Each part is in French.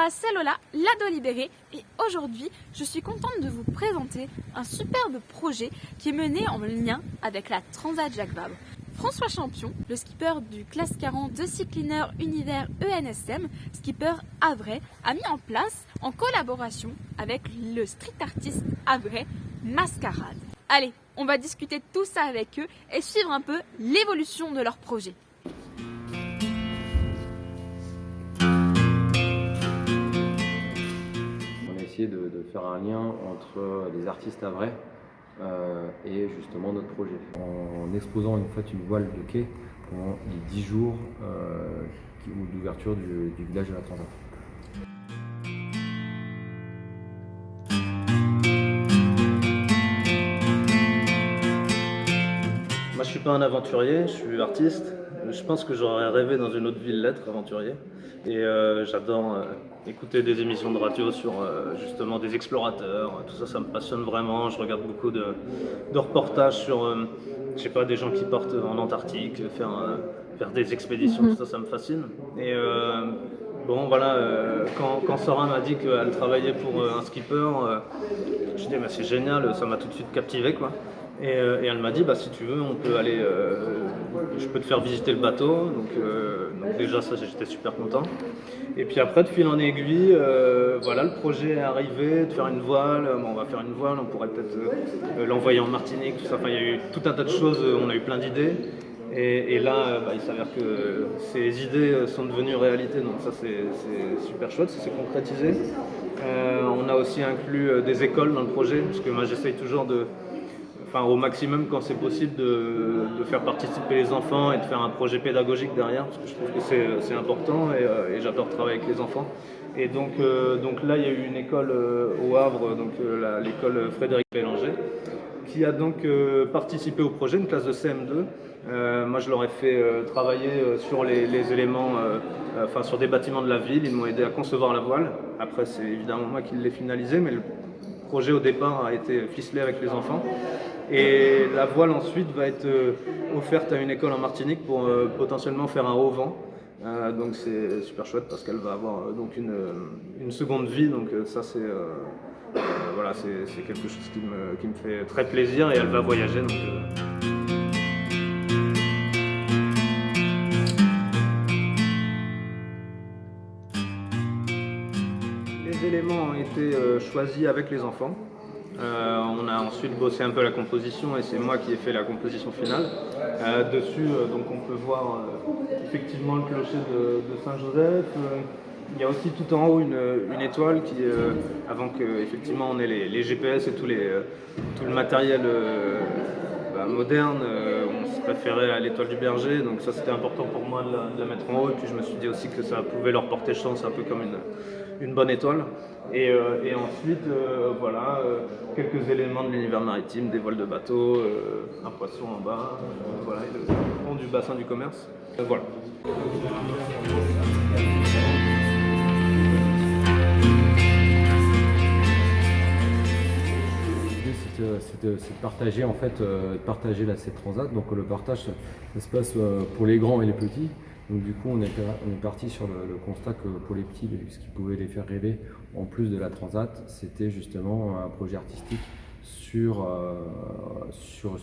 Moi, c'est Lola, l'ado libérée, et aujourd'hui, je suis contente de vous présenter un superbe projet qui est mené en lien avec la Transat Jacques Vabre. François Champion, le skipper du classe 40 de Cycliner Univers ENSM, skipper havrais, a mis en place, en collaboration avec le street artiste havrais Mascarade. Allez, on va discuter de tout ça avec eux et suivre un peu l'évolution de leur projet. On a essayé de faire un lien entre les artistes havrais et justement notre projet. En exposant une voile de quai pendant les 10 jours d'ouverture du village de la Transat. Moi je suis pas un aventurier, je suis artiste. Je pense que j'aurais rêvé dans une autre ville d'être aventurier. Et j'adore écouter des émissions de radio sur justement des explorateurs. Tout ça, ça me passionne vraiment. Je regarde beaucoup de reportages sur, je sais pas, des gens qui partent en Antarctique, faire des expéditions. Tout ça, ça me fascine. Et bon, voilà, quand Sora m'a dit qu'elle travaillait pour un skipper, je me dit c'est génial, ça m'a tout de suite captivé, quoi. Et elle m'a dit si tu veux on peut aller, je peux te faire visiter le bateau, donc déjà ça j'étais super content. Et puis après de fil en aiguille, voilà, le projet est arrivé de faire une voile. On va faire une voile, on pourrait peut-être l'envoyer en Martinique, tout ça. Enfin, il y a eu tout un tas de choses, on a eu plein d'idées. Et là, il s'avère que ces idées sont devenues réalité, donc ça c'est super chouette, ça s'est concrétisé. On a aussi inclus des écoles dans le projet, parce que moi j'essaye toujours au maximum quand c'est possible de faire participer les enfants et de faire un projet pédagogique derrière, parce que je trouve que c'est important et j'adore travailler avec les enfants. Et donc là il y a eu une école au Havre, l'école Frédéric Bélanger, qui a donc participé au projet, une classe de CM2. Moi je leur ai fait travailler sur les éléments, sur des bâtiments de la ville. Ils m'ont aidé à concevoir la voile. Après c'est évidemment moi qui l'ai finalisé, mais le projet au départ a été ficelé avec les enfants. Et la voile ensuite va être offerte à une école en Martinique pour potentiellement faire un haut vent. Donc c'est super chouette parce qu'elle va avoir donc une seconde vie. Donc ça c'est voilà, c'est quelque chose qui me fait très plaisir, et elle va voyager. Les éléments ont été choisis avec les enfants. On a ensuite bossé un peu la composition, et c'est moi qui ai fait la composition finale. Dessus, donc on peut voir effectivement le clocher de Saint-Joseph. Il y a aussi tout en haut une étoile qui, avant que effectivement on ait les GPS et tout le matériel moderne, on se référait à l'étoile du berger, donc ça c'était important pour moi de la mettre en haut. Et puis je me suis dit aussi que ça pouvait leur porter chance, un peu comme une bonne étoile. Et ensuite, voilà, quelques éléments de l'univers maritime, des voiles de bateau, un poisson en bas, voilà, et le fond du bassin du commerce. Voilà. C'est de partager partager cette transat. Donc le partage, ça se passe pour les grands et les petits. Donc du coup on est parti sur le constat que pour les petits, ce qui pouvait les faire rêver en plus de la transat, c'était justement un projet artistique sur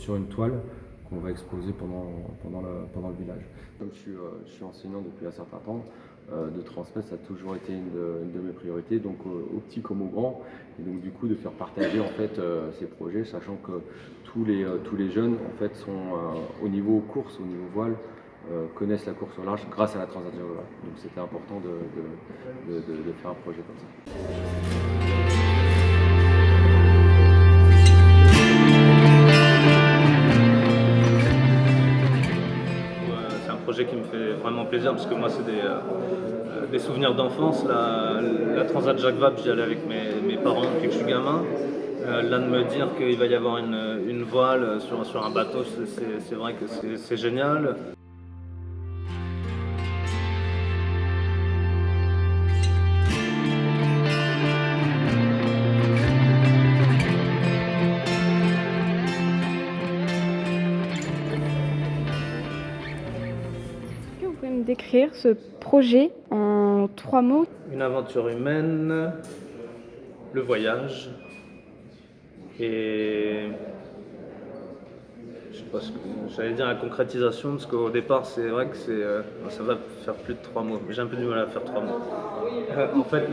une toile qu'on va exposer pendant le village. Comme je suis enseignant depuis un certain temps, de transmettre, ça a toujours été une de mes priorités, donc aux petits comme aux grands, et donc du coup de faire partager ces projets, sachant que tous les jeunes en fait sont au niveau course, au niveau voile, connaissent la course au large grâce à la Transat Jacques Vabre. Donc c'était important de faire un projet comme ça. C'est un projet qui me fait vraiment plaisir, parce que moi c'est des souvenirs d'enfance. La Transat Jacques Vabre, j'y allais avec mes parents depuis que je suis gamin. Là de me dire qu'il va y avoir une voile sur un bateau, c'est vrai que c'est génial. pouvez me décrire ce projet en 3 mots? Une aventure humaine, le voyage et je sais pas ce que j'allais dire, la concrétisation, parce qu'au départ c'est vrai que ça va faire plus de 3 mots. J'ai un peu du mal à faire 3 mots. En fait,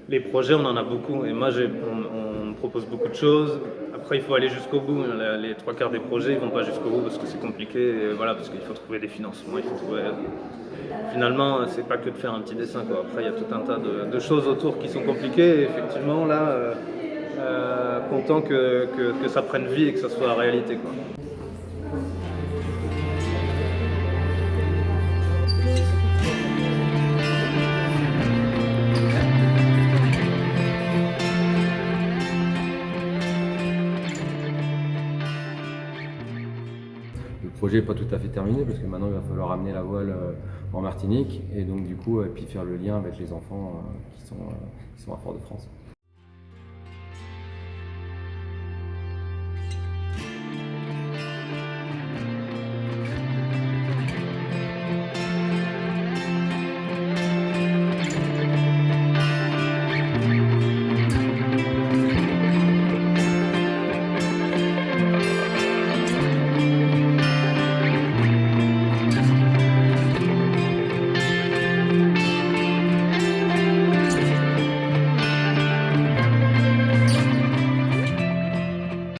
les projets, on en a beaucoup et moi on me propose beaucoup de choses. Après, il faut aller jusqu'au bout. Les 3 quarts des projets, ils vont pas jusqu'au bout parce que c'est compliqué. Et voilà, parce qu'il faut trouver des financements. Il faut trouver... Finalement, c'est pas que de faire un petit dessin, quoi. Après, il y a tout un tas de choses autour qui sont compliquées. Et effectivement, là, content que ça prenne vie et que ça soit la réalité, quoi. Le projet n'est pas tout à fait terminé parce que maintenant il va falloir amener la voile en Martinique et donc du coup et puis faire le lien avec les enfants qui sont à Fort-de-France.